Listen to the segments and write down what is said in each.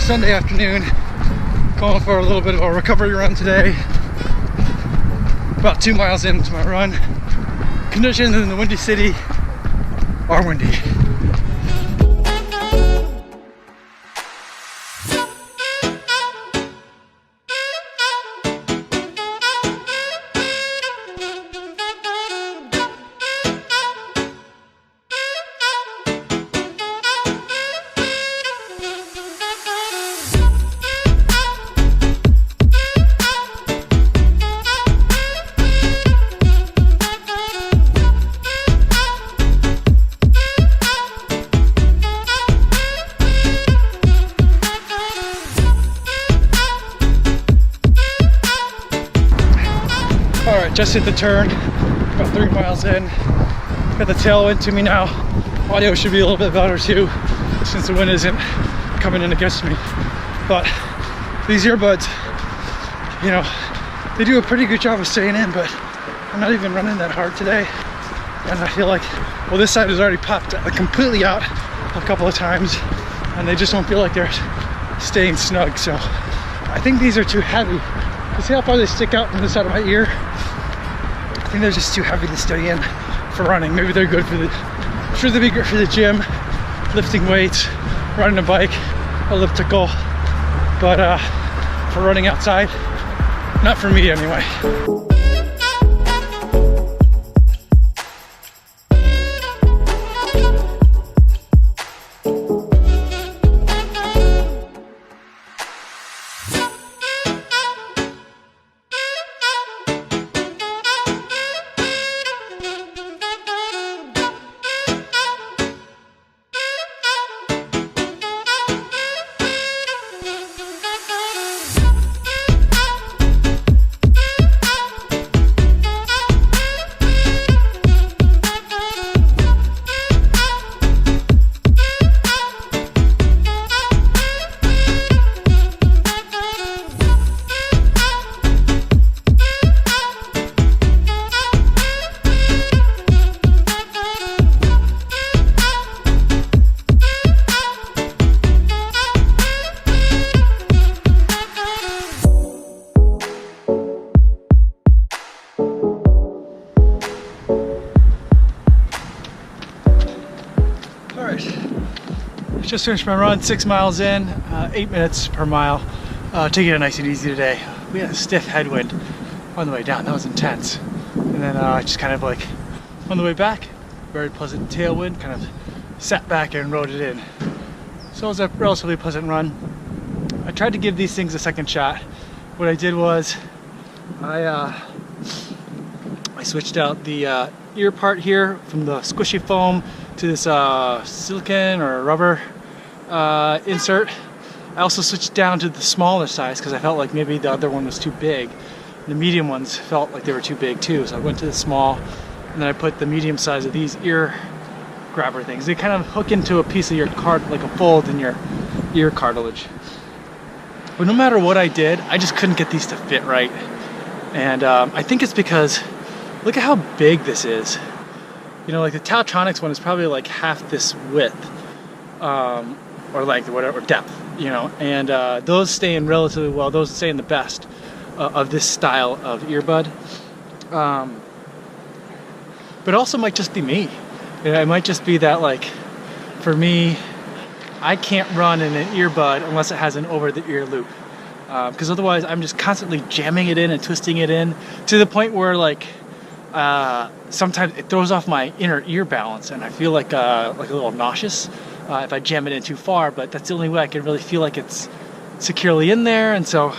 Sunday afternoon, going for a little bit of a recovery run today. About 2 miles into my run. Conditions in the Windy City are windy. Alright, just hit the turn, about 3 miles in. Got the tailwind to me now. Audio should be a little bit better too, since the wind isn't coming in against me. But these earbuds, you know, they do a pretty good job of staying in, but I'm not even running that hard today. And I feel like, well, this side has already popped completely out a couple of times, and they just don't feel like they're staying snug. So I think these are too heavy. You see how far they stick out from the side of my ear? I think they're just too heavy to stay in for running. Maybe they're good for the, I'm sure they'd be good for the gym, lifting weights, riding a bike, elliptical, but for running outside, not for me anyway. Just finished my run, 6 miles in, 8 minutes per mile. Taking it nice and easy today. We had a stiff headwind on the way down, that was intense. And then just kind of like on the way back, very pleasant tailwind, kind of sat back and rode it in. So it was a relatively pleasant run. I tried to give these things a second shot. What I did was I switched out the ear part here from the squishy foam to this silicone or rubber insert. I also switched down to the smaller size because I felt like maybe the other one was too big. The medium ones felt like they were too big too, so I went to the small, and then I put the medium size of these ear grabber things. They kind of hook into a piece of your card, like a fold in your ear cartilage. But no matter what I did, I just couldn't get these to fit right. And I think it's because, look at how big this is. You know, like the Taltronics one is probably like half this width, or length, or whatever, depth, you know, and those stay in relatively well. Those stay in the best of this style of earbud. But also might just be me. It might just be that, like, for me, I can't run in an earbud unless it has an over-the-ear loop. Because otherwise I'm just constantly jamming it in and twisting it in to the point where, like, sometimes it throws off my inner ear balance, and I feel like a little nauseous if I jam it in too far. But that's the only way I can really feel like it's securely in there. And so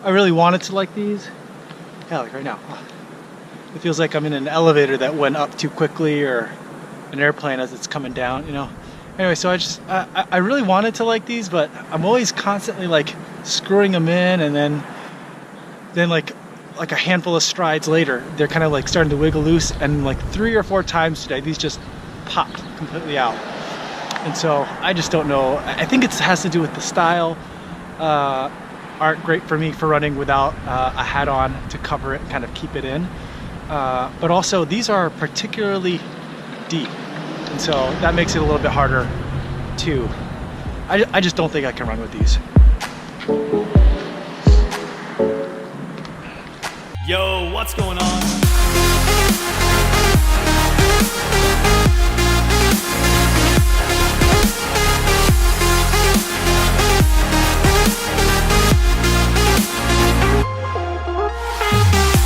I really wanted to like these. Yeah, like right now, it feels like I'm in an elevator that went up too quickly, or an airplane as it's coming down, you know. Anyway, so I really wanted to like these, but I'm always constantly like screwing them in, and then like a handful of strides later, they're kind of like starting to wiggle loose, and like 3 or 4 times today, these just popped completely out. And so I just don't know. I think it has to do with the style. Aren't great for me for running without a hat on to cover it and kind of keep it in. But also these are particularly deep, and so that makes it a little bit harder too. I just don't think I can run with these. Yo, what's going on?